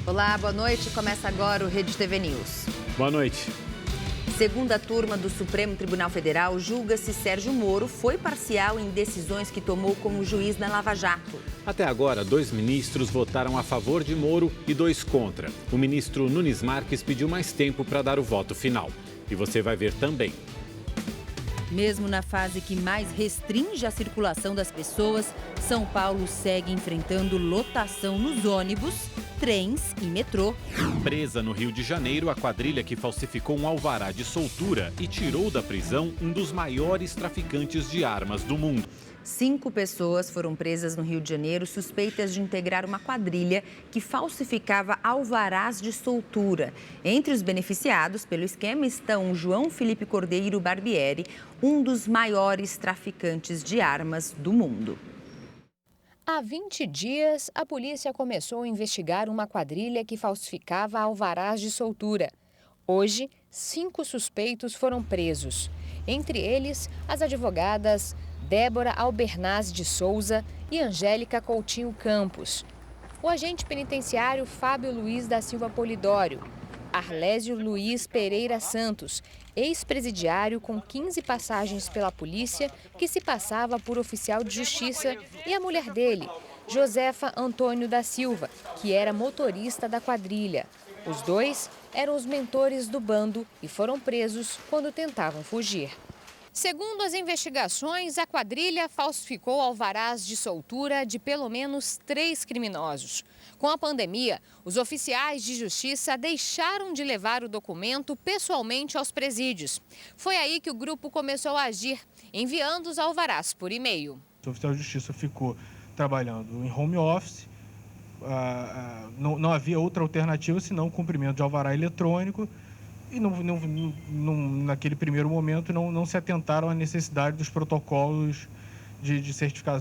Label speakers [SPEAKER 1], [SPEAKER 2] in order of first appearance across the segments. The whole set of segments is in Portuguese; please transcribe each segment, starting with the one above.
[SPEAKER 1] Olá, boa noite. Começa agora o Rede TV News.
[SPEAKER 2] Boa noite.
[SPEAKER 1] Segunda turma do Supremo Tribunal Federal julga se Sérgio Moro foi parcial em decisões que tomou como juiz na Lava Jato.
[SPEAKER 2] Até agora, 2 ministros votaram a favor de Moro e 2 contra. O ministro Nunes Marques pediu mais tempo para dar o voto final. E você vai ver também.
[SPEAKER 1] Mesmo na fase que mais restringe a circulação das pessoas, São Paulo segue enfrentando lotação nos ônibus, trens e metrô.
[SPEAKER 2] Presa no Rio de Janeiro, a quadrilha que falsificou um alvará de soltura e tirou da prisão um dos maiores traficantes de armas do mundo.
[SPEAKER 1] 5 pessoas foram presas no Rio de Janeiro suspeitas de integrar uma quadrilha que falsificava alvarás de soltura. Entre os beneficiados pelo esquema estão João Felipe Cordeiro Barbieri, um dos maiores traficantes de armas do mundo.
[SPEAKER 3] Há 20 dias, a polícia começou a investigar uma quadrilha que falsificava alvarás de soltura. Hoje, 5 suspeitos foram presos. Entre eles, as advogadas Débora Albernaz de Souza e Angélica Coutinho Campos. O agente penitenciário Fábio Luiz da Silva Polidório, Arlésio Luiz Pereira Santos, ex-presidiário com 15 passagens pela polícia, que se passava por oficial de justiça, e a mulher dele, Josefa Antônio da Silva, que era motorista da quadrilha. Os 2 eram os mentores do bando e foram presos quando tentavam fugir. Segundo as investigações, a quadrilha falsificou alvarás de soltura de pelo menos 3 criminosos. Com a pandemia, os oficiais de justiça deixaram de levar o documento pessoalmente aos presídios. Foi aí que o grupo começou a agir, enviando os alvarás por e-mail.
[SPEAKER 4] O oficial de justiça ficou trabalhando em home office, não havia outra alternativa senão o cumprimento de alvará eletrônico. E naquele primeiro momento não se atentaram à necessidade dos protocolos de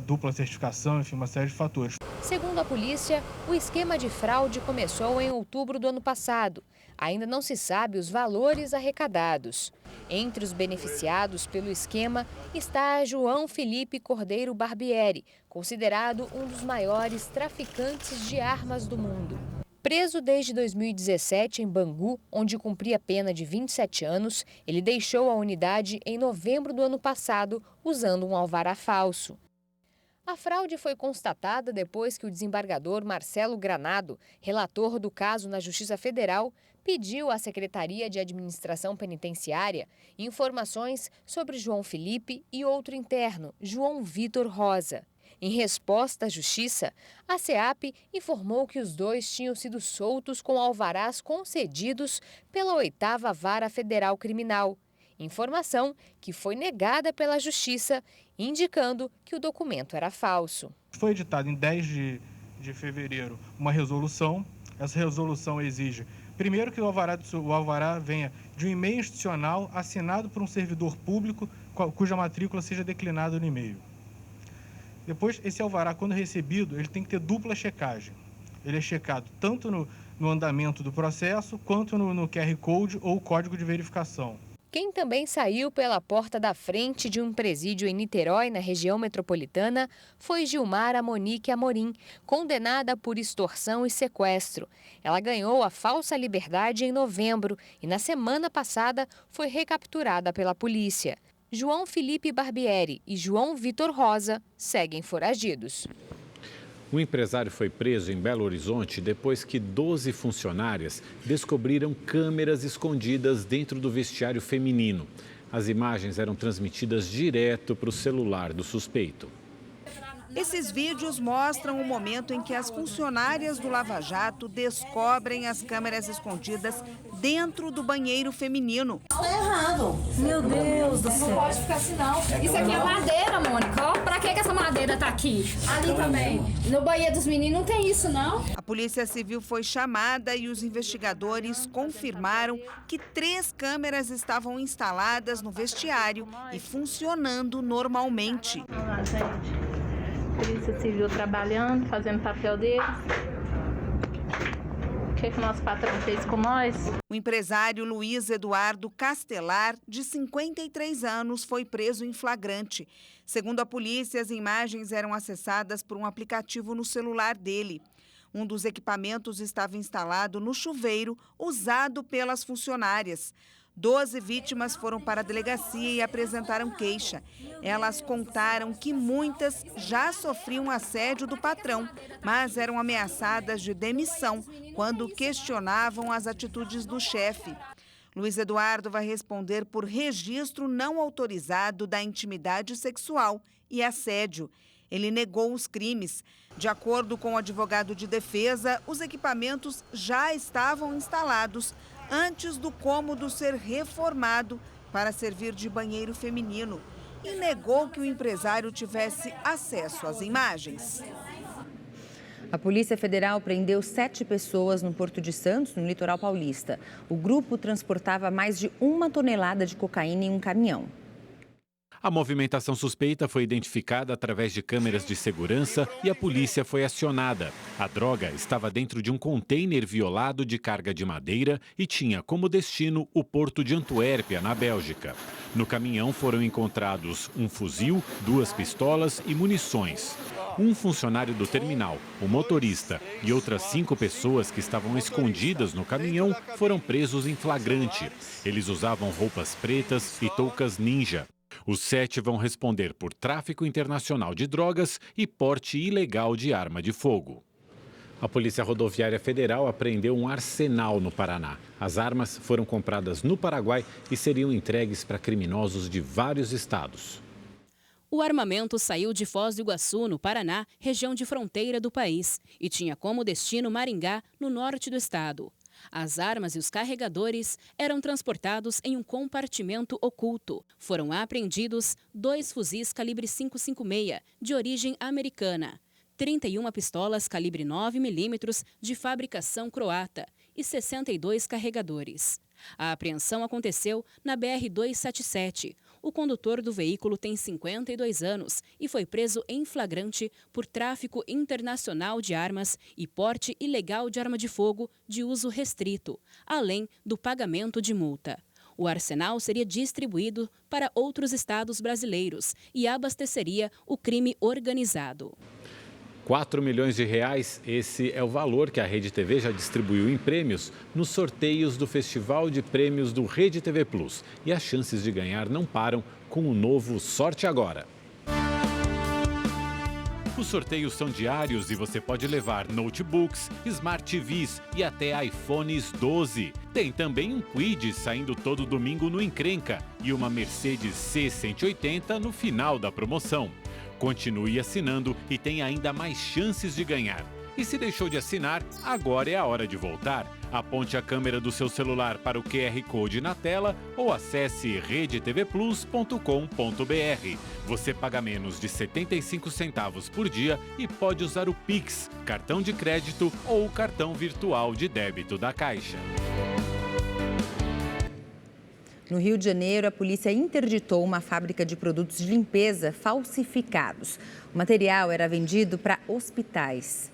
[SPEAKER 4] dupla certificação, enfim, uma série de fatores.
[SPEAKER 3] Segundo a polícia, o esquema de fraude começou em outubro do ano passado. Ainda não se sabe os valores arrecadados. Entre os beneficiados pelo esquema está João Felipe Cordeiro Barbieri, considerado um dos maiores traficantes de armas do mundo. Preso desde 2017 em Bangu, onde cumpria pena de 27 anos, ele deixou a unidade em novembro do ano passado, usando um alvará falso. A fraude foi constatada depois que o desembargador Marcelo Granado, relator do caso na Justiça Federal, pediu à Secretaria de Administração Penitenciária informações sobre João Felipe e outro interno, João Vitor Rosa. Em resposta à Justiça, a SEAP informou que os 2 tinham sido soltos com alvarás concedidos pela 8ª Vara Federal Criminal. Informação que foi negada pela Justiça, indicando que o documento era falso.
[SPEAKER 4] Foi editada em 10 de fevereiro uma resolução. Essa resolução exige, primeiro, que o alvará venha de um e-mail institucional assinado por um servidor público cuja matrícula seja declinada no e-mail. Depois, esse alvará, quando recebido, ele tem que ter dupla checagem. Ele é checado tanto no andamento do processo, quanto no QR Code ou código de verificação.
[SPEAKER 3] Quem também saiu pela porta da frente de um presídio em Niterói, na região metropolitana, foi Gilmara Monique Amorim, condenada por extorsão e sequestro. Ela ganhou a falsa liberdade em novembro e, na semana passada, foi recapturada pela polícia. João Felipe Barbieri e João Vitor Rosa seguem foragidos.
[SPEAKER 2] O empresário foi preso em Belo Horizonte depois que 12 funcionárias descobriram câmeras escondidas dentro do vestiário feminino. As imagens eram transmitidas direto para o celular do suspeito.
[SPEAKER 5] Esses vídeos mostram o momento em que as funcionárias do Lava Jato descobrem as câmeras escondidas dentro do banheiro feminino.
[SPEAKER 6] Tá errado. Meu Deus do céu. Não pode ficar assim, não. Isso aqui é madeira, Mônica. Ó, pra que essa madeira tá aqui? Ali também. No banheiro dos meninos não tem isso, não.
[SPEAKER 5] A Polícia Civil foi chamada e os investigadores confirmaram que 3 câmeras estavam instaladas no vestiário e funcionando normalmente.
[SPEAKER 7] Olá, gente. Polícia Civil trabalhando, fazendo o papel deles. O que o nosso patrão fez com nós?
[SPEAKER 5] O empresário Luiz Eduardo Castelar, de 53 anos, foi preso em flagrante. Segundo a polícia, as imagens eram acessadas por um aplicativo no celular dele. Um dos equipamentos estava instalado no chuveiro usado pelas funcionárias. 12 vítimas foram para a delegacia e apresentaram queixa. Elas contaram que muitas já sofriam assédio do patrão, mas eram ameaçadas de demissão quando questionavam as atitudes do chefe. Luiz Eduardo vai responder por registro não autorizado da intimidade sexual e assédio. Ele negou os crimes. De acordo com o advogado de defesa, os equipamentos já estavam instalados antes do cômodo ser reformado para servir de banheiro feminino e negou que o empresário tivesse acesso às imagens.
[SPEAKER 1] A Polícia Federal prendeu 7 pessoas no Porto de Santos, no litoral paulista. O grupo transportava mais de 1 tonelada de cocaína em um caminhão.
[SPEAKER 2] A movimentação suspeita foi identificada através de câmeras de segurança e a polícia foi acionada. A droga estava dentro de um container violado de carga de madeira e tinha como destino o porto de Antuérpia, na Bélgica. No caminhão foram encontrados um fuzil, 2 pistolas e munições. Um funcionário do terminal, o motorista e outras 5 pessoas que estavam escondidas no caminhão foram presos em flagrante. Eles usavam roupas pretas e toucas ninja. Os 7 vão responder por tráfico internacional de drogas e porte ilegal de arma de fogo. A Polícia Rodoviária Federal apreendeu um arsenal no Paraná. As armas foram compradas no Paraguai e seriam entregues para criminosos de vários estados.
[SPEAKER 8] O armamento saiu de Foz do Iguaçu, no Paraná, região de fronteira do país, e tinha como destino Maringá, no norte do estado. As armas e os carregadores eram transportados em um compartimento oculto. Foram apreendidos 2 fuzis calibre 5,56, de origem americana, 31 pistolas calibre 9mm de fabricação croata e 62 carregadores. A apreensão aconteceu na BR-277. O condutor do veículo tem 52 anos e foi preso em flagrante por tráfico internacional de armas e porte ilegal de arma de fogo de uso restrito, além do pagamento de multa. O arsenal seria distribuído para outros estados brasileiros e abasteceria o crime organizado.
[SPEAKER 2] 4 milhões de reais, esse é o valor que a Rede TV já distribuiu em prêmios nos sorteios do Festival de Prêmios do Rede TV Plus. E as chances de ganhar não param com o novo Sorte Agora. Os sorteios são diários e você pode levar notebooks, Smart TVs e até iPhones 12. Tem também um Kwid saindo todo domingo no Encrenca e uma Mercedes C180 no final da promoção. Continue assinando e tem ainda mais chances de ganhar. E se deixou de assinar, agora é a hora de voltar. Aponte a câmera do seu celular para o QR Code na tela ou acesse redetvplus.com.br. Você paga menos de 75 centavos por dia e pode usar o Pix, cartão de crédito ou o cartão virtual de débito da Caixa.
[SPEAKER 1] No Rio de Janeiro, a polícia interditou uma fábrica de produtos de limpeza falsificados. O material era vendido para hospitais.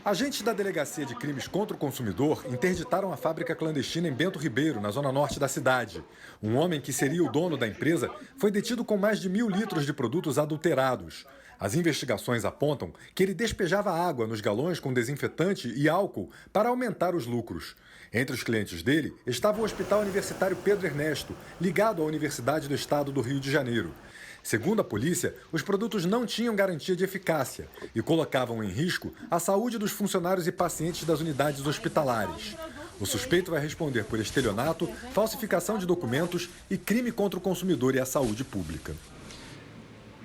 [SPEAKER 9] Agentes da Delegacia de Crimes contra o Consumidor interditaram a fábrica clandestina em Bento Ribeiro, na zona norte da cidade. Um homem que seria o dono da empresa foi detido com mais de 1.000 litros de produtos adulterados. As investigações apontam que ele despejava água nos galões com desinfetante e álcool para aumentar os lucros. Entre os clientes dele estava o Hospital Universitário Pedro Ernesto, ligado à Universidade do Estado do Rio de Janeiro. Segundo a polícia, os produtos não tinham garantia de eficácia e colocavam em risco a saúde dos funcionários e pacientes das unidades hospitalares. O suspeito vai responder por estelionato, falsificação de documentos e crime contra o consumidor e a saúde pública.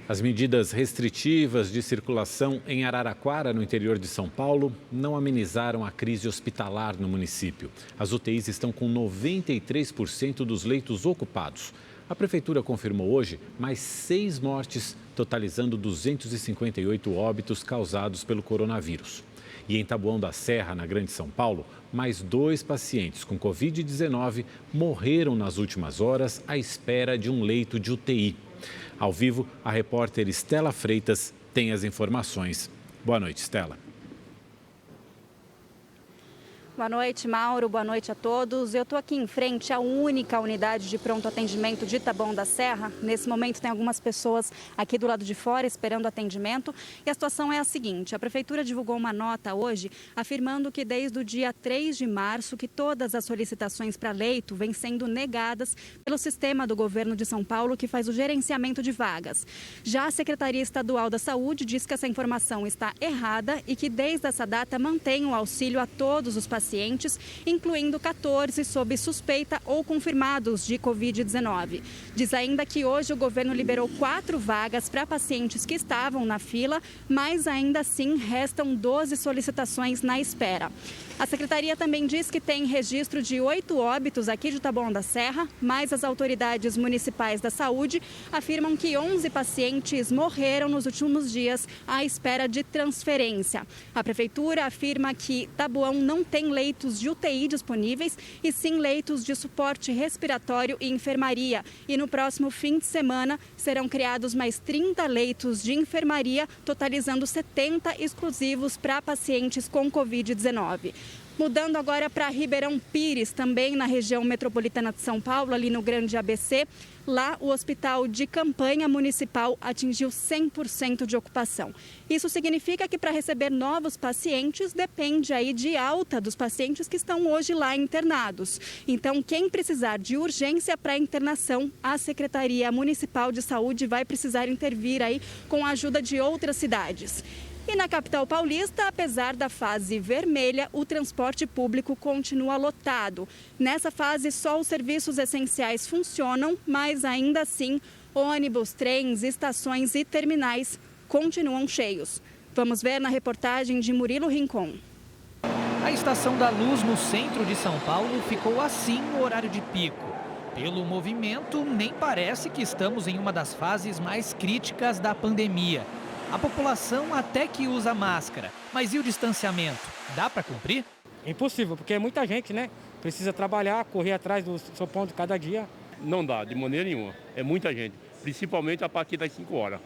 [SPEAKER 2] As medidas restritivas de circulação em Araraquara, no interior de São Paulo, não amenizaram a crise hospitalar no município. As UTIs estão com 93% dos leitos ocupados. A Prefeitura confirmou hoje mais 6 mortes, totalizando 258 óbitos causados pelo coronavírus. E em Taboão da Serra, na Grande São Paulo, mais 2 pacientes com Covid-19 morreram nas últimas horas à espera de um leito de UTI. Ao vivo, a repórter Estela Freitas tem as informações. Boa noite, Estela.
[SPEAKER 10] Boa noite, Mauro. Boa noite a todos. Eu estou aqui em frente à única unidade de pronto atendimento de Taboão da Serra. Nesse momento tem algumas pessoas aqui do lado de fora esperando atendimento. E a situação é a seguinte: a Prefeitura divulgou uma nota hoje afirmando que desde o dia 3 de março que todas as solicitações para leito vêm sendo negadas pelo sistema do governo de São Paulo, que faz o gerenciamento de vagas. Já a Secretaria Estadual da Saúde diz que essa informação está errada e que desde essa data mantém o auxílio a todos os pacientes, incluindo 14 sob suspeita ou confirmados de Covid-19. Diz ainda que hoje o governo liberou 4 vagas para pacientes que estavam na fila, mas ainda assim restam 12 solicitações na espera. A Secretaria também diz que tem registro de 8 óbitos aqui de Taboão da Serra, mas as autoridades municipais da saúde afirmam que 11 pacientes morreram nos últimos dias à espera de transferência. A Prefeitura afirma que Taboão não tem leitos de UTI disponíveis e sim leitos de suporte respiratório e enfermaria. E no próximo fim de semana serão criados mais 30 leitos de enfermaria, totalizando 70 exclusivos para pacientes com Covid-19. Mudando agora para Ribeirão Pires, também na região metropolitana de São Paulo, ali no Grande ABC. Lá, o hospital de campanha municipal atingiu 100% de ocupação. Isso significa que para receber novos pacientes, depende aí de alta dos pacientes que estão hoje lá internados. Então, quem precisar de urgência para internação, a Secretaria Municipal de Saúde vai precisar intervir aí com a ajuda de outras cidades. E na capital paulista, apesar da fase vermelha, o transporte público continua lotado. Nessa fase, só os serviços essenciais funcionam, mas ainda assim, ônibus, trens, estações e terminais continuam cheios. Vamos ver na reportagem de Murilo Rincon.
[SPEAKER 11] A Estação da Luz, no centro de São Paulo, ficou assim no horário de pico. Pelo movimento, nem parece que estamos em uma das fases mais críticas da pandemia. A população até que usa máscara, mas e o distanciamento? Dá para cumprir?
[SPEAKER 12] É impossível, porque é muita gente, né? Precisa trabalhar, correr atrás do seu ponto cada dia.
[SPEAKER 13] Não dá, de maneira nenhuma. É muita gente, principalmente a partir das 5 horas.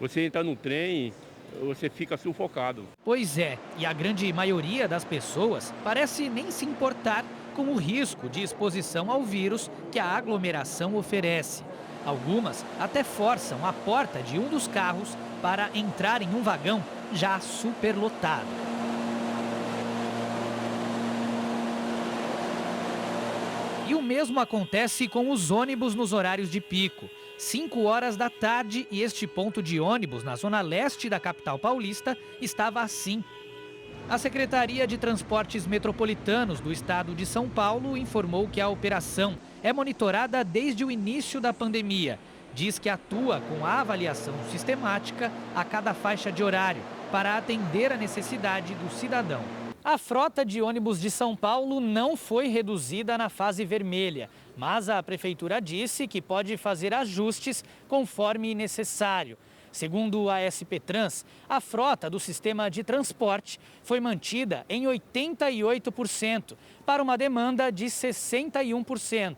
[SPEAKER 13] Você entra no trem, você fica sufocado.
[SPEAKER 11] Pois é, e a grande maioria das pessoas parece nem se importar com o risco de exposição ao vírus que a aglomeração oferece. Algumas até forçam a porta de um dos carros para entrar em um vagão já superlotado. E o mesmo acontece com os ônibus nos horários de pico. 5 horas da tarde e este ponto de ônibus na zona leste da capital paulista estava assim. A Secretaria de Transportes Metropolitanos do Estado de São Paulo informou que a operação é monitorada desde o início da pandemia. Diz que atua com a avaliação sistemática a cada faixa de horário para atender a necessidade do cidadão. A frota de ônibus de São Paulo não foi reduzida na fase vermelha, mas a Prefeitura disse que pode fazer ajustes conforme necessário. Segundo a SP Trans, a frota do sistema de transporte foi mantida em 88%, para uma demanda de 61%,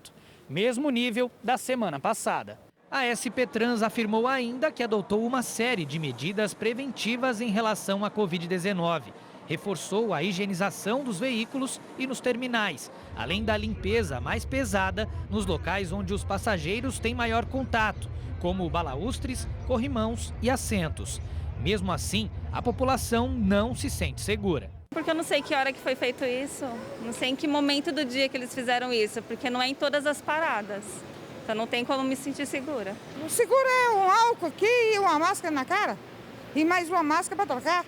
[SPEAKER 11] mesmo nível da semana passada. A SP Trans afirmou ainda que adotou uma série de medidas preventivas em relação à Covid-19. Reforçou a higienização dos veículos e nos terminais, além da limpeza mais pesada nos locais onde os passageiros têm maior contato, como balaústres, corrimãos e assentos. Mesmo assim, a população não se sente segura.
[SPEAKER 14] Porque eu não sei que hora que foi feito isso, não sei em que momento do dia que eles fizeram isso, porque não é em todas as paradas. Então não tem como me sentir segura.
[SPEAKER 15] O seguro é um álcool aqui e uma máscara na cara e mais uma máscara para trocar.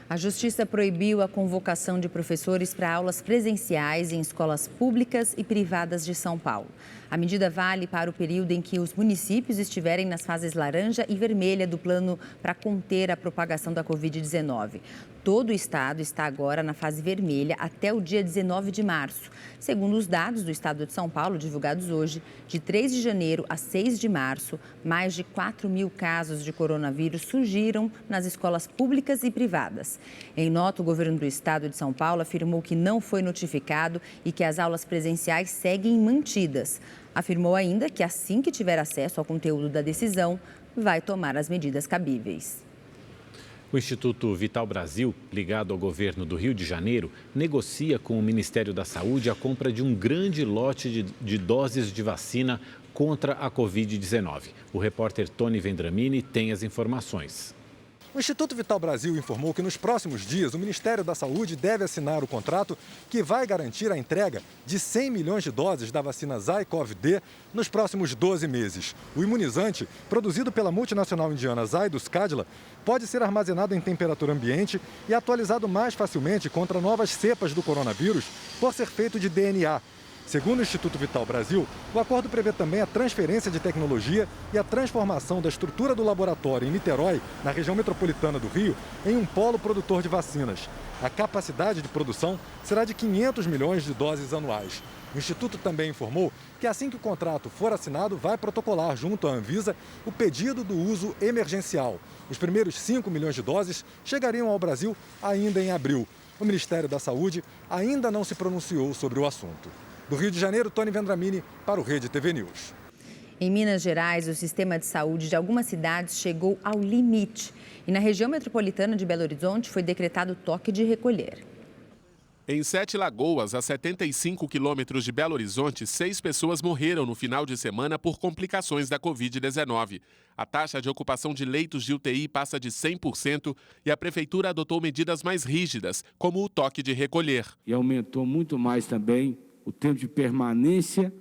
[SPEAKER 1] A Justiça proibiu a convocação de professores para aulas presenciais em escolas públicas e privadas de São Paulo. A medida vale para o período em que os municípios estiverem nas fases laranja e vermelha do plano para conter a propagação da Covid-19. Todo o estado está agora na fase vermelha até o dia 19 de março. Segundo os dados do estado de São Paulo, divulgados hoje, de 3 de janeiro a 6 de março, mais de 4.000 casos de coronavírus surgiram nas escolas públicas e privadas. Em nota, o governo do estado de São Paulo afirmou que não foi notificado e que as aulas presenciais seguem mantidas. Afirmou ainda que assim que tiver acesso ao conteúdo da decisão, vai tomar as medidas cabíveis.
[SPEAKER 2] O Instituto Vital Brasil, ligado ao governo do Rio de Janeiro, negocia com o Ministério da Saúde a compra de um grande lote de doses de vacina contra a Covid-19. O repórter Tony Vendramini tem as informações.
[SPEAKER 9] O Instituto Vital Brasil informou que nos próximos dias o Ministério da Saúde deve assinar o contrato que vai garantir a entrega de 100 milhões de doses da vacina Zycov-D nos próximos 12 meses. O imunizante, produzido pela multinacional indiana Zydus Cadila, pode ser armazenado em temperatura ambiente e atualizado mais facilmente contra novas cepas do coronavírus por ser feito de DNA. Segundo o Instituto Vital Brasil, o acordo prevê também a transferência de tecnologia e a transformação da estrutura do laboratório em Niterói, na região metropolitana do Rio, em um polo produtor de vacinas. A capacidade de produção será de 500 milhões de doses anuais. O Instituto também informou que assim que o contrato for assinado, vai protocolar junto à Anvisa o pedido do uso emergencial. Os primeiros 5 milhões de doses chegariam ao Brasil ainda em abril. O Ministério da Saúde ainda não se pronunciou sobre o assunto. Do Rio de Janeiro, Tony Vendramini, para o Rede TV News.
[SPEAKER 1] Em Minas Gerais, o sistema de saúde de algumas cidades chegou ao limite. E na região metropolitana de Belo Horizonte foi decretado toque de recolher.
[SPEAKER 16] Em Sete Lagoas, a 75 quilômetros de Belo Horizonte, 6 pessoas morreram no final de semana por complicações da Covid-19. A taxa de ocupação de leitos de UTI passa de 100% e a prefeitura adotou medidas mais rígidas, como o toque de recolher.
[SPEAKER 17] E aumentou muito mais também o tempo de permanência,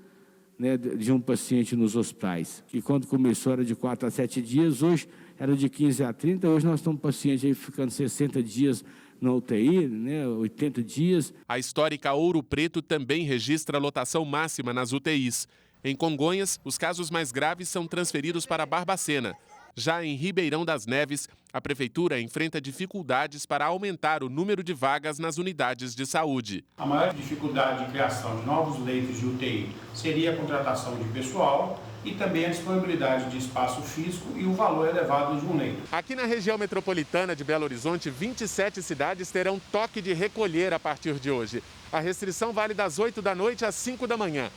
[SPEAKER 17] né, de um paciente nos hospitais, que quando começou era de 4 a 7 dias, hoje era de 15 a 30, hoje nós estamos pacientes aí ficando 60 dias na UTI, né, 80 dias.
[SPEAKER 16] A histórica Ouro Preto também registra lotação máxima nas UTIs. Em Congonhas, os casos mais graves são transferidos para Barbacena. Já em Ribeirão das Neves, a prefeitura enfrenta dificuldades para aumentar o número de vagas nas unidades de saúde.
[SPEAKER 18] A maior dificuldade de criação de novos leitos de UTI seria a contratação de pessoal e também a disponibilidade de espaço físico e o valor elevado de um leito.
[SPEAKER 16] Aqui na região metropolitana de Belo Horizonte, 27 cidades terão toque de recolher a partir de hoje. A restrição vale das 8 da noite às 5 da manhã.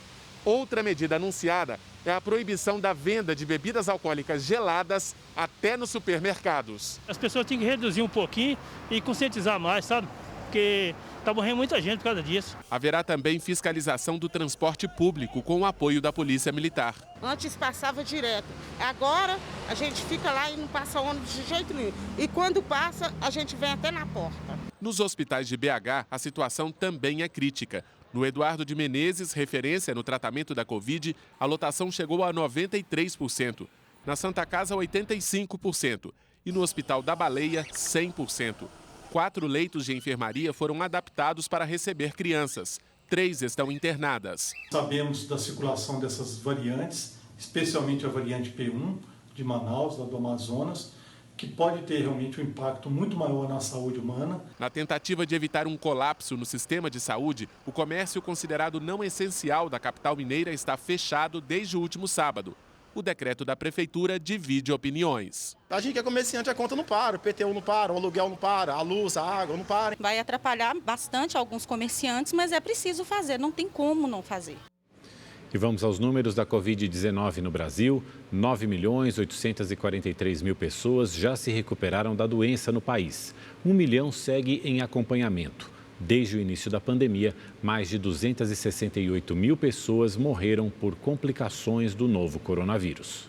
[SPEAKER 16] Outra medida anunciada é a proibição da venda de bebidas alcoólicas geladas até nos supermercados.
[SPEAKER 19] As pessoas têm que reduzir um pouquinho e conscientizar mais, sabe? Porque está morrendo muita gente por causa disso.
[SPEAKER 16] Haverá também fiscalização do transporte público com o apoio da Polícia Militar.
[SPEAKER 20] Antes passava direto. Agora a gente fica lá e não passa ônibus de jeito nenhum. E quando passa, a gente vem até na porta.
[SPEAKER 16] Nos hospitais de BH, a situação também é crítica. No Eduardo de Menezes, referência no tratamento da Covid, a lotação chegou a 93%. Na Santa Casa, 85%. E no Hospital da Baleia, 100%. 4 leitos de enfermaria foram adaptados para receber crianças. 3 estão internadas.
[SPEAKER 21] Sabemos da circulação dessas variantes, especialmente a variante P1 de Manaus, lá do Amazonas, que pode ter realmente um impacto muito maior na saúde humana.
[SPEAKER 16] Na tentativa de evitar um colapso no sistema de saúde, o comércio considerado não essencial da capital mineira está fechado desde o último sábado. O decreto da prefeitura divide opiniões.
[SPEAKER 22] A gente que é comerciante, a conta não para, o PTU não para, o aluguel não para, a luz, a água não para.
[SPEAKER 23] Vai atrapalhar bastante alguns comerciantes, mas é preciso fazer, não tem como não fazer.
[SPEAKER 2] E vamos aos números da Covid-19 no Brasil. 9.843.000 pessoas já se recuperaram da doença no país. 1 milhão segue em acompanhamento. Desde o início da pandemia, mais de 268.000 pessoas morreram por complicações do novo coronavírus.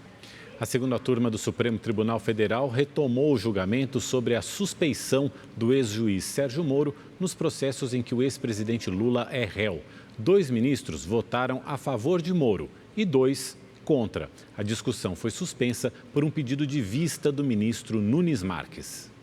[SPEAKER 2] A segunda turma do Supremo Tribunal Federal retomou o julgamento sobre a suspeição do ex-juiz Sérgio Moro nos processos em que o ex-presidente Lula é réu. 2 ministros votaram a favor de Moro e 2 contra. A discussão foi suspensa por um pedido de vista do ministro Nunes Marques.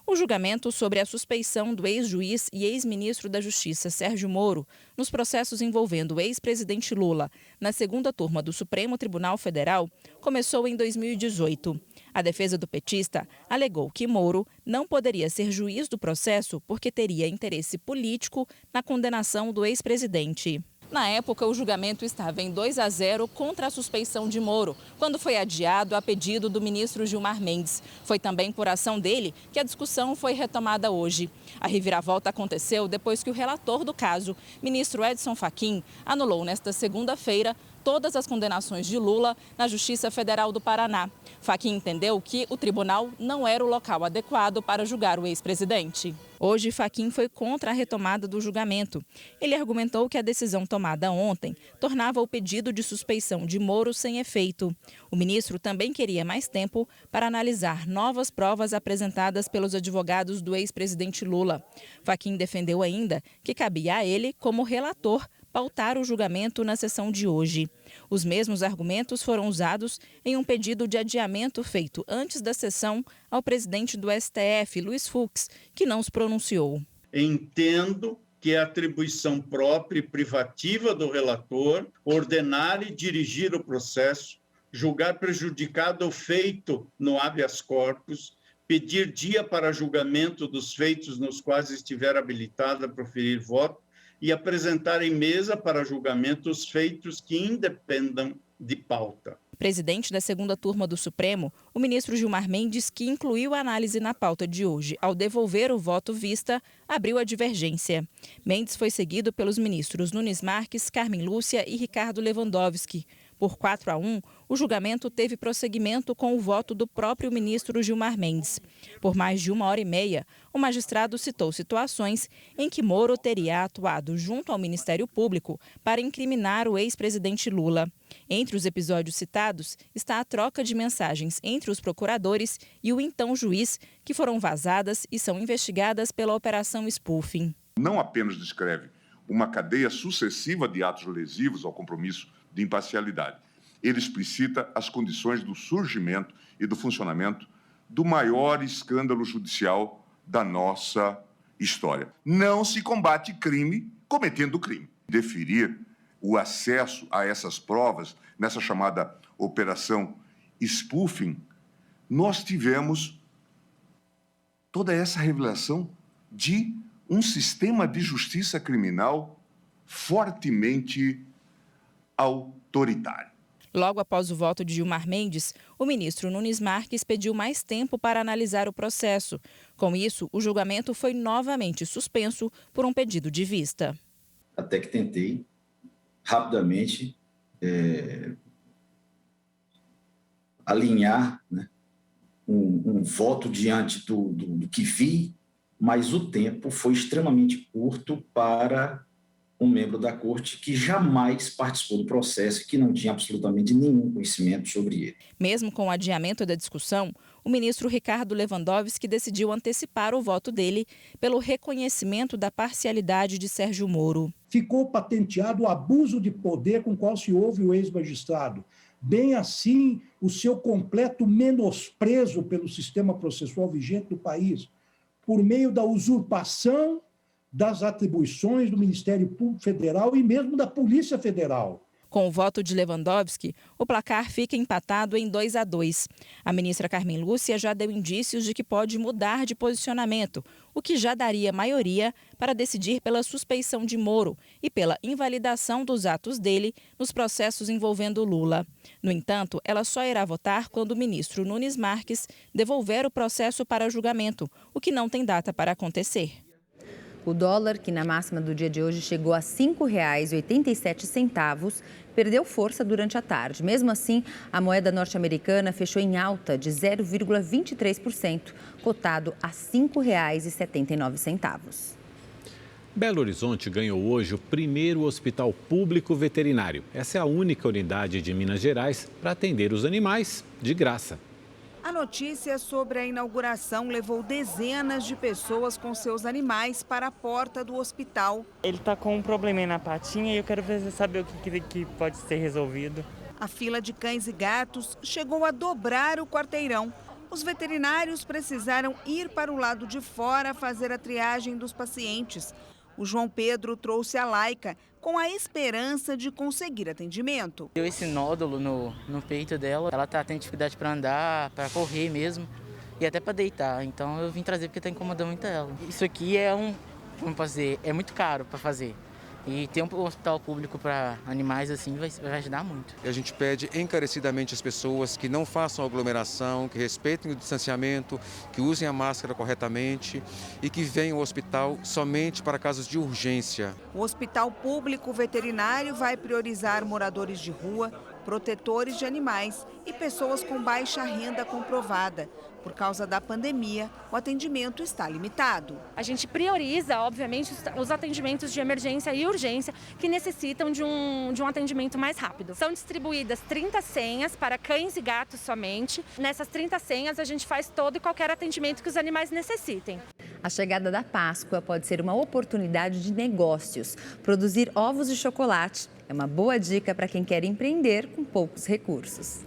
[SPEAKER 24] O julgamento sobre a suspeição do ex-juiz e ex-ministro da Justiça Sérgio Moro nos processos envolvendo o ex-presidente Lula na segunda turma do Supremo Tribunal Federal começou em 2018. A defesa do petista alegou que Moro não poderia ser juiz do processo porque teria interesse político na condenação do ex-presidente. Na época, o julgamento estava em 2-0 contra a suspeição de Moro, quando foi adiado a pedido do ministro Gilmar Mendes. Foi também por ação dele que a discussão foi retomada hoje. A reviravolta aconteceu depois que o relator do caso, ministro Edson Fachin, anulou nesta segunda-feira todas as condenações de Lula na Justiça Federal do Paraná. Fachin entendeu que o tribunal não era o local adequado para julgar o ex-presidente. Hoje, Fachin foi contra a retomada do julgamento. Ele argumentou que a decisão tomada ontem tornava o pedido de suspeição de Moro sem efeito. O ministro também queria mais tempo para analisar novas provas apresentadas pelos advogados do ex-presidente Lula. Fachin defendeu ainda que cabia a ele, como relator, pautar o julgamento na sessão de hoje. Os mesmos argumentos foram usados em um pedido de adiamento feito antes da sessão ao presidente do STF, Luiz Fux, que não se pronunciou.
[SPEAKER 3] Entendo que é atribuição própria e privativa do relator ordenar e dirigir o processo, julgar prejudicado o feito no habeas corpus, pedir dia para julgamento dos feitos nos quais estiver habilitado a proferir voto, e apresentar em mesa para julgamento os feitos que independam de pauta.
[SPEAKER 24] Presidente da segunda turma do Supremo, o ministro Gilmar Mendes, que incluiu a análise na pauta de hoje ao devolver o voto vista, abriu a divergência. Mendes foi seguido pelos ministros Nunes Marques, Carmen Lúcia e Ricardo Lewandowski. Por 4-1, o julgamento teve prosseguimento com o voto do próprio ministro Gilmar Mendes. Por mais de 1h30, o magistrado citou situações em que Moro teria atuado junto ao Ministério Público para incriminar o ex-presidente Lula. Entre os episódios citados está a troca de mensagens entre os procuradores e o então juiz, que foram vazadas e são investigadas pela Operação Spoofing.
[SPEAKER 4] Não apenas descreve uma cadeia sucessiva de atos lesivos ao compromisso de imparcialidade. Ele explicita as condições do surgimento e do funcionamento do maior escândalo judicial da nossa história. Não se combate crime cometendo crime. Deferir o acesso a essas provas, nessa chamada Operação Spoofing, nós tivemos toda essa revelação de um sistema de justiça criminal fortemente autoritário.
[SPEAKER 24] Logo após o voto de Gilmar Mendes, o ministro Nunes Marques pediu mais tempo para analisar o processo. Com isso, o julgamento foi novamente suspenso por um pedido de vista.
[SPEAKER 6] Até que tentei, rapidamente, alinhar, né, um voto diante do que vi, mas o tempo foi extremamente curto para um membro da corte que jamais participou do processo e que não tinha absolutamente nenhum conhecimento sobre ele.
[SPEAKER 24] Mesmo com o adiamento da discussão, o ministro Ricardo Lewandowski decidiu antecipar o voto dele pelo reconhecimento da parcialidade de Sérgio Moro.
[SPEAKER 7] Ficou patenteado o abuso de poder com o qual se ouve o ex-magistrado. Bem assim, o seu completo menosprezo pelo sistema processual vigente do país, por meio da usurpação das atribuições do Ministério Público Federal e mesmo da Polícia Federal.
[SPEAKER 24] Com o voto de Lewandowski, o placar fica empatado em 2-2. A ministra Carmen Lúcia já deu indícios de que pode mudar de posicionamento, o que já daria maioria para decidir pela suspeição de Moro e pela invalidação dos atos dele nos processos envolvendo Lula. No entanto, ela só irá votar quando o ministro Nunes Marques devolver o processo para julgamento, o que não tem data para acontecer.
[SPEAKER 1] O dólar, que na máxima do dia de hoje chegou a R$ 5,87, perdeu força durante a tarde. Mesmo assim, a moeda norte-americana fechou em alta de 0,23%, cotado a R$ 5,79.
[SPEAKER 2] Belo Horizonte ganhou hoje o primeiro hospital público veterinário. Essa é a única unidade de Minas Gerais para atender os animais de graça.
[SPEAKER 5] A notícia sobre a inauguração levou dezenas de pessoas com seus animais para a porta do hospital.
[SPEAKER 25] Ele está com um probleminha na patinha e eu quero saber o que pode ser resolvido.
[SPEAKER 5] A fila de cães e gatos chegou a dobrar o quarteirão. Os veterinários precisaram ir para o lado de fora fazer a triagem dos pacientes. O João Pedro trouxe a Laika com a esperança de conseguir atendimento.
[SPEAKER 26] Deu esse nódulo no peito dela, ela tem dificuldade para andar, para correr mesmo e até para deitar. Então eu vim trazer porque está incomodando muito ela. Isso aqui é muito caro para fazer. E ter um hospital público para animais assim vai ajudar muito.
[SPEAKER 8] A gente pede encarecidamente às pessoas que não façam aglomeração, que respeitem o distanciamento, que usem a máscara corretamente e que venham ao hospital somente para casos de urgência.
[SPEAKER 5] O Hospital Público Veterinário vai priorizar moradores de rua, protetores de animais e pessoas com baixa renda comprovada. Por causa da pandemia, o atendimento está limitado.
[SPEAKER 10] A gente prioriza, obviamente, os atendimentos de emergência e urgência que necessitam de um atendimento mais rápido. São distribuídas 30 senhas para cães e gatos somente. Nessas 30 senhas, a gente faz todo e qualquer atendimento que os animais necessitem.
[SPEAKER 1] A chegada da Páscoa pode ser uma oportunidade de negócios. Produzir ovos de chocolate é uma boa dica para quem quer empreender com poucos recursos.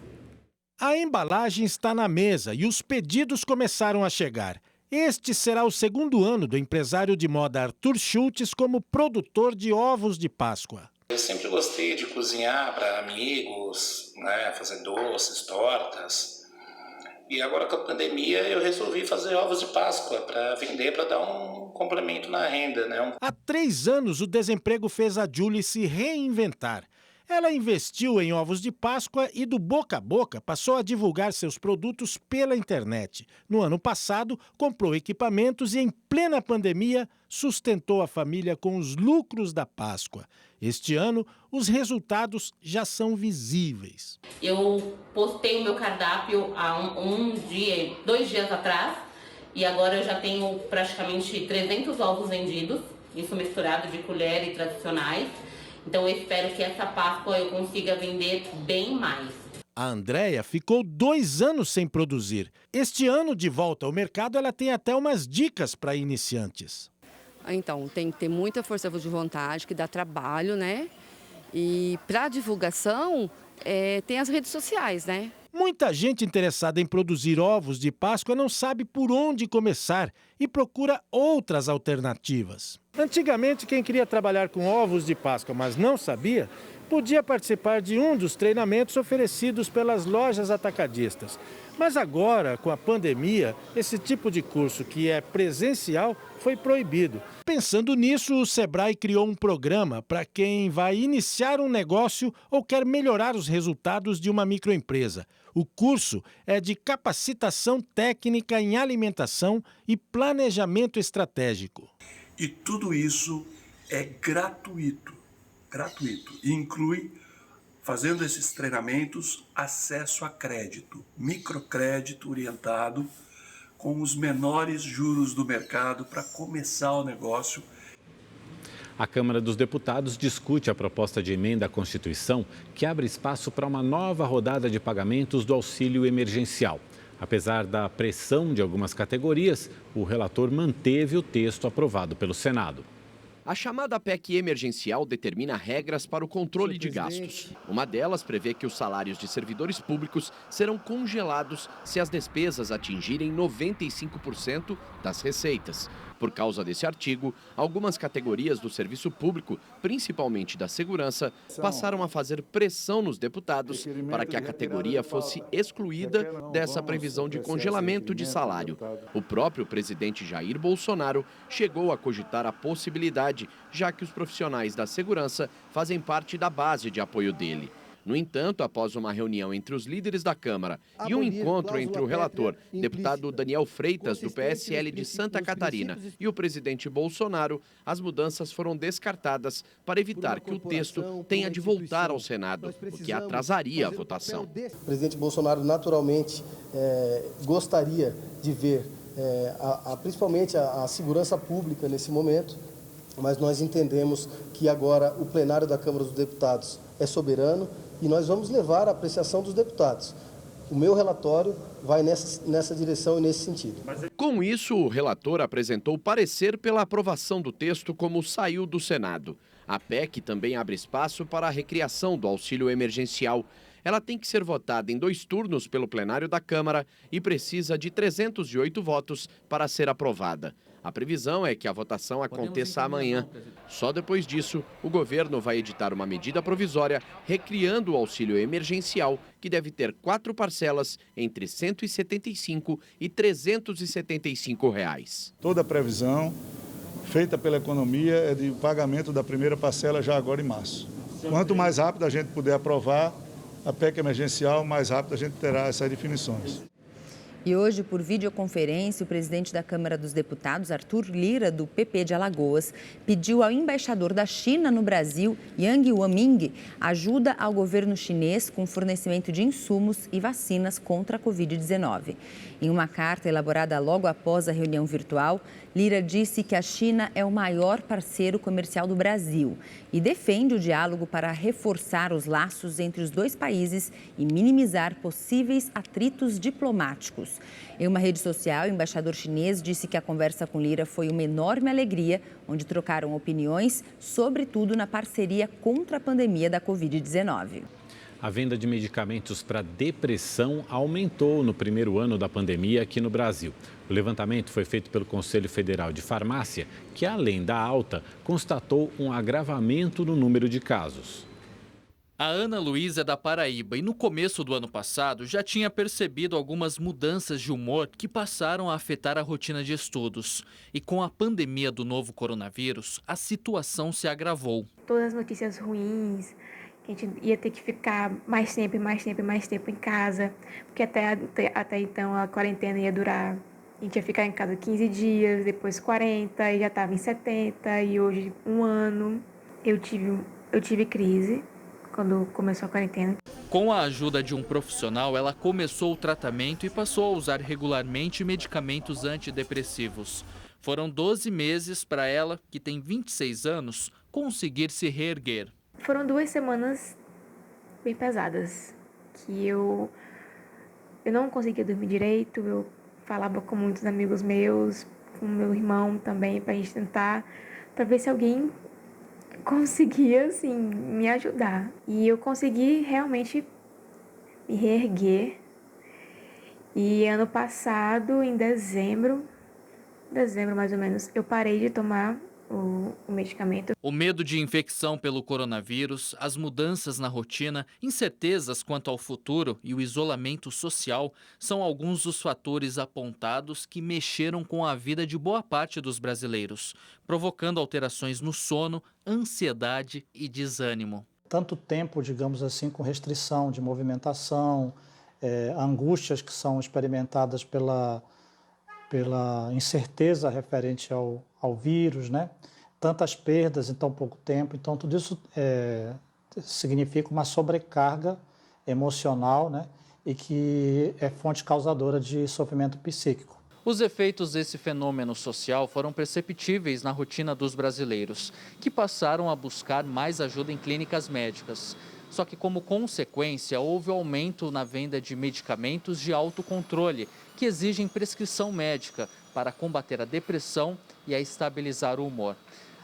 [SPEAKER 11] A embalagem está na mesa e os pedidos começaram a chegar. Este será o segundo ano do empresário de moda Arthur Schultz como produtor de ovos de Páscoa.
[SPEAKER 12] Eu sempre gostei de cozinhar para amigos, né, fazer doces, tortas. E agora com a pandemia eu resolvi fazer ovos de Páscoa para vender, para dar um complemento na renda, né?
[SPEAKER 11] Há 3 anos o desemprego fez a Julie se reinventar. Ela investiu em ovos de Páscoa e do boca a boca passou a divulgar seus produtos pela internet. No ano passado, comprou equipamentos e, em plena pandemia, sustentou a família com os lucros da Páscoa. Este ano, os resultados já são visíveis.
[SPEAKER 13] Eu postei o meu cardápio há 2 dias atrás e agora eu já tenho praticamente 300 ovos vendidos, isso misturado de colher e tradicionais. Então eu espero que essa Páscoa eu consiga vender bem mais.
[SPEAKER 11] A Andréia ficou 2 anos sem produzir. Este ano, de volta ao mercado, ela tem até umas dicas para iniciantes.
[SPEAKER 14] Então, tem que ter muita força de vontade, que dá trabalho, né? E para divulgação, tem as redes sociais, né?
[SPEAKER 11] Muita gente interessada em produzir ovos de Páscoa não sabe por onde começar e procura outras alternativas. Antigamente, quem queria trabalhar com ovos de Páscoa, mas não sabia, podia participar de um dos treinamentos oferecidos pelas lojas atacadistas. Mas agora, com a pandemia, esse tipo de curso que é presencial foi proibido. Pensando nisso, o Sebrae criou um programa para quem vai iniciar um negócio ou quer melhorar os resultados de uma microempresa. O curso é de capacitação técnica em alimentação e planejamento estratégico.
[SPEAKER 27] E tudo isso é gratuito. E inclui, fazendo esses treinamentos, acesso a crédito, microcrédito orientado, com os menores juros do mercado para começar o negócio.
[SPEAKER 2] A Câmara dos Deputados discute a proposta de emenda à Constituição que abre espaço para uma nova rodada de pagamentos do auxílio emergencial. Apesar da pressão de algumas categorias, o relator manteve o texto aprovado pelo Senado.
[SPEAKER 28] A chamada PEC emergencial determina regras para o controle de gastos. Uma delas prevê que os salários de servidores públicos serão congelados se as despesas atingirem 95% das receitas. Por causa desse artigo, algumas categorias do serviço público, principalmente da segurança, passaram a fazer pressão nos deputados para que a categoria fosse excluída dessa previsão de congelamento de salário. O próprio presidente Jair Bolsonaro chegou a cogitar a possibilidade, já que os profissionais da segurança fazem parte da base de apoio dele. No entanto, após uma reunião entre os líderes da Câmara e um encontro entre o relator, deputado Daniel Freitas, do PSL de Santa Catarina, e o presidente Bolsonaro, as mudanças foram descartadas para evitar que o texto tenha de voltar ao Senado, o que atrasaria a votação.
[SPEAKER 29] O presidente Bolsonaro, naturalmente, gostaria de ver, principalmente a segurança pública nesse momento, mas nós entendemos que agora o plenário da Câmara dos Deputados é soberano e nós vamos levar a apreciação dos deputados. O meu relatório vai nessa direção e nesse sentido.
[SPEAKER 28] Com isso, o relator apresentou parecer pela aprovação do texto como saiu do Senado. A PEC também abre espaço para a recriação do auxílio emergencial. Ela tem que ser votada em 2 turnos pelo plenário da Câmara e precisa de 308 votos para ser aprovada. A previsão é que a votação aconteça amanhã. Só depois disso, o governo vai editar uma medida provisória recriando o auxílio emergencial, que deve ter 4 parcelas entre R$ 175 e R$ 375.
[SPEAKER 30] Toda a previsão
[SPEAKER 9] feita pela economia é de pagamento da primeira parcela já agora em março. Quanto mais rápido a gente puder aprovar a PEC emergencial, mais rápido a gente terá essas definições.
[SPEAKER 1] E hoje, por videoconferência, o presidente da Câmara dos Deputados, Arthur Lira, do PP de Alagoas, pediu ao embaixador da China no Brasil, Yang Waming, ajuda ao governo chinês com fornecimento de insumos e vacinas contra a Covid-19. Em uma carta elaborada logo após a reunião virtual, Lira disse que a China é o maior parceiro comercial do Brasil e defende o diálogo para reforçar os laços entre os dois países e minimizar possíveis atritos diplomáticos. Em uma rede social, o embaixador chinês disse que a conversa com Lira foi uma enorme alegria, onde trocaram opiniões, sobretudo na parceria contra a pandemia da Covid-19.
[SPEAKER 2] A venda de medicamentos para depressão aumentou no primeiro ano da pandemia aqui no Brasil. O levantamento foi feito pelo Conselho Federal de Farmácia, que, além da alta, constatou um agravamento no número de casos.
[SPEAKER 15] A Ana Luísa é da Paraíba e no começo do ano passado já tinha percebido algumas mudanças de humor que passaram a afetar a rotina de estudos. E com a pandemia do novo coronavírus, a situação se agravou.
[SPEAKER 16] Todas as notícias ruins, que a gente ia ter que ficar mais tempo em casa, porque até então a quarentena ia durar, a gente ia ficar em casa 15 dias, depois 40, e já estava em 70, e hoje 1 ano. Eu tive crise quando começou a quarentena.
[SPEAKER 15] Com a ajuda de um profissional, ela começou o tratamento e passou a usar regularmente medicamentos antidepressivos. Foram 12 meses para ela, que tem 26 anos, conseguir se reerguer.
[SPEAKER 16] Foram 2 semanas bem pesadas, que eu não conseguia dormir direito, eu falava com muitos amigos meus, com meu irmão também, para a gente tentar, para ver se alguém conseguia, assim, me ajudar. E eu consegui realmente me reerguer. E ano passado, em dezembro mais ou menos, eu parei de tomar o medicamento.
[SPEAKER 15] O medo de infecção pelo coronavírus, as mudanças na rotina, incertezas quanto ao futuro e o isolamento social são alguns dos fatores apontados que mexeram com a vida de boa parte dos brasileiros, provocando alterações no sono, ansiedade e desânimo.
[SPEAKER 17] Tanto tempo, digamos assim, com restrição de movimentação, angústias que são experimentadas pela incerteza referente ao vírus, né? Tantas perdas em tão pouco tempo. Então, tudo isso significa uma sobrecarga emocional, né? E que é fonte causadora de sofrimento psíquico.
[SPEAKER 15] Os efeitos desse fenômeno social foram perceptíveis na rotina dos brasileiros, que passaram a buscar mais ajuda em clínicas médicas. Só que, como consequência, houve aumento na venda de medicamentos de autocontrole, que exigem prescrição médica para combater a depressão e a estabilizar o humor.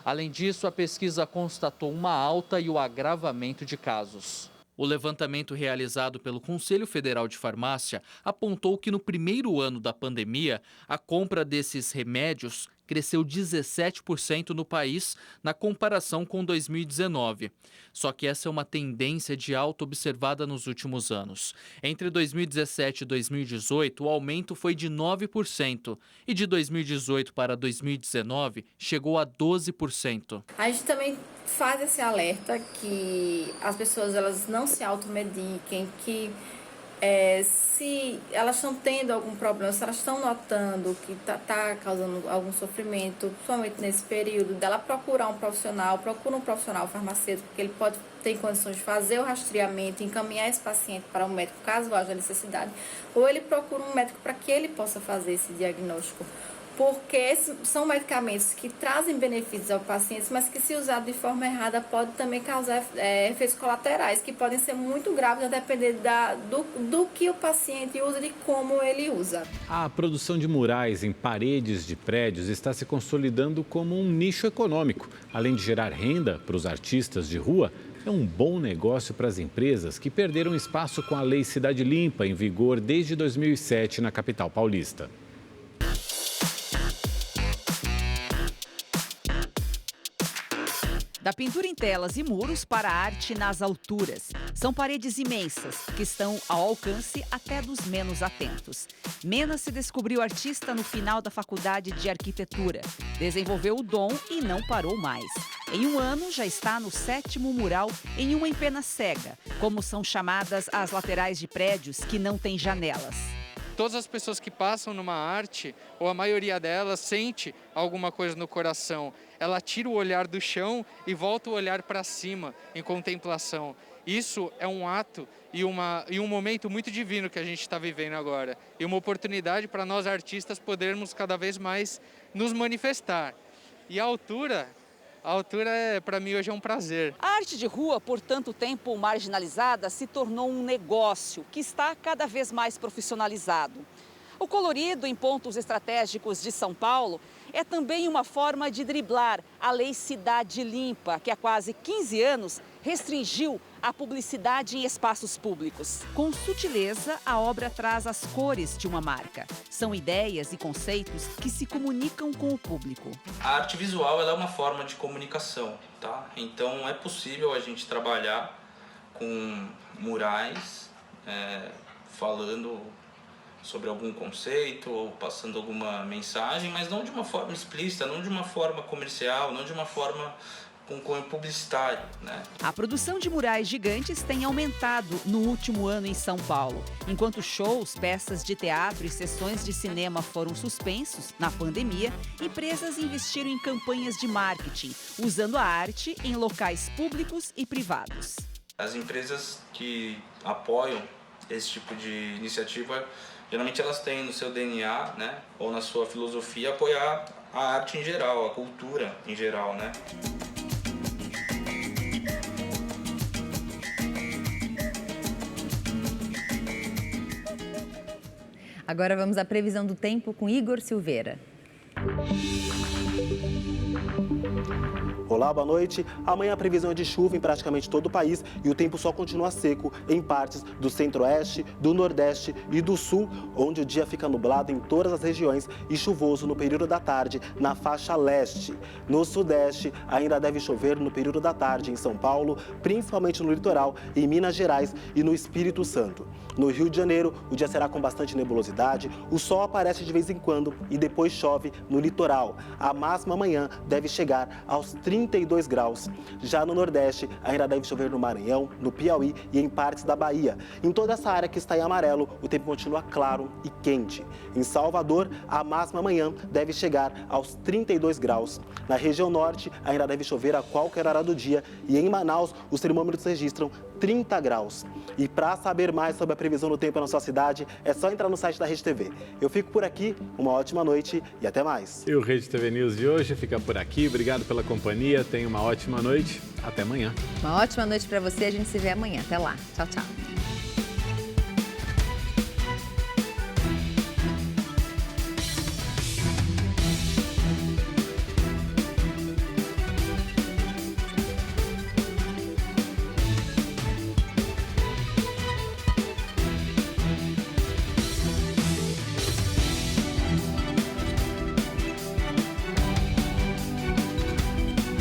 [SPEAKER 15] Além disso, a pesquisa constatou uma alta e o agravamento de casos. O levantamento realizado pelo Conselho Federal de Farmácia apontou que no primeiro ano da pandemia, a compra desses remédios cresceu 17% no país na comparação com 2019. Só que essa é uma tendência de alta observada nos últimos anos. Entre 2017 e 2018, o aumento foi de 9% e de 2018 para 2019 chegou a 12%.
[SPEAKER 18] A gente também faz esse alerta que as pessoas elas não se automediquem, que se elas estão tendo algum problema, se elas estão notando que está causando algum sofrimento, principalmente nesse período, dela procurar um profissional, procura um profissional farmacêutico, porque ele pode ter condições de fazer o rastreamento, encaminhar esse paciente para um médico, caso haja necessidade, ou ele procura um médico para que ele possa fazer esse diagnóstico. Porque são medicamentos que trazem benefícios ao paciente, mas que, se usado de forma errada, pode também causar efeitos colaterais, que podem ser muito graves, a depender do que o paciente usa e de como ele usa.
[SPEAKER 2] A produção de murais em paredes de prédios está se consolidando como um nicho econômico. Além de gerar renda para os artistas de rua, é um bom negócio para as empresas que perderam espaço com a Lei Cidade Limpa, em vigor desde 2007 na capital paulista.
[SPEAKER 3] Da pintura em telas e muros para a arte nas alturas. São paredes imensas que estão ao alcance até dos menos atentos. Mena se descobriu artista no final da faculdade de arquitetura. Desenvolveu o dom e não parou mais. Em um ano, já está no 7º mural em uma empena cega, como são chamadas as laterais de prédios que não têm janelas.
[SPEAKER 4] Todas as pessoas que passam numa arte, ou a maioria delas, sente alguma coisa no coração. Ela tira o olhar do chão e volta o olhar para cima, em contemplação. Isso é um ato e um momento muito divino que a gente está vivendo agora. E uma oportunidade para nós artistas podermos cada vez mais nos manifestar. E a altura para mim hoje é um prazer.
[SPEAKER 3] A arte de rua, por tanto tempo marginalizada, se tornou um negócio que está cada vez mais profissionalizado. O colorido em pontos estratégicos de São Paulo é também uma forma de driblar a Lei Cidade Limpa, que há quase 15 anos restringiu a publicidade em espaços públicos. Com sutileza, a obra traz as cores de uma marca. São ideias e conceitos que se comunicam com o público.
[SPEAKER 6] A arte visual ela é uma forma de comunicação, tá? Então é possível a gente trabalhar com murais, falando sobre algum conceito ou passando alguma mensagem, mas não de uma forma explícita, não de uma forma comercial, não de uma forma com cunho publicitário, né?
[SPEAKER 3] A produção de murais gigantes tem aumentado no último ano em São Paulo. Enquanto shows, peças de teatro e sessões de cinema foram suspensos na pandemia, empresas investiram em campanhas de marketing, usando a arte em locais públicos e privados.
[SPEAKER 6] As empresas que apoiam esse tipo de iniciativa, geralmente elas têm no seu DNA, né, ou na sua filosofia, apoiar a arte em geral, a cultura em geral, né?
[SPEAKER 1] Agora vamos à previsão do tempo com Igor Silveira.
[SPEAKER 7] Olá, boa noite. Amanhã a previsão é de chuva em praticamente todo o país e o tempo só continua seco em partes do centro-oeste, do nordeste e do sul, onde o dia fica nublado em todas as regiões e chuvoso no período da tarde na faixa leste. No sudeste, ainda deve chover no período da tarde em São Paulo, principalmente no litoral, em Minas Gerais e no Espírito Santo. No Rio de Janeiro, o dia será com bastante nebulosidade, o sol aparece de vez em quando e depois chove no litoral. A máxima amanhã deve chegar aos 32 graus. Já no Nordeste, ainda deve chover no Maranhão, no Piauí e em partes da Bahia. Em toda essa área que está em amarelo, o tempo continua claro e quente. Em Salvador, a máxima amanhã deve chegar aos 32 graus. Na região norte, ainda deve chover a qualquer hora do dia e em Manaus, os termômetros registram 30 graus. E para saber mais sobre a previsão do tempo na sua cidade, é só entrar no site da Rede TV. Eu fico por aqui, uma ótima noite e até mais.
[SPEAKER 2] E o Rede TV News de hoje fica por aqui. Obrigado pela companhia, tenha uma ótima noite. Até amanhã.
[SPEAKER 1] Uma ótima noite para você, a gente se vê amanhã. Até lá. Tchau, tchau.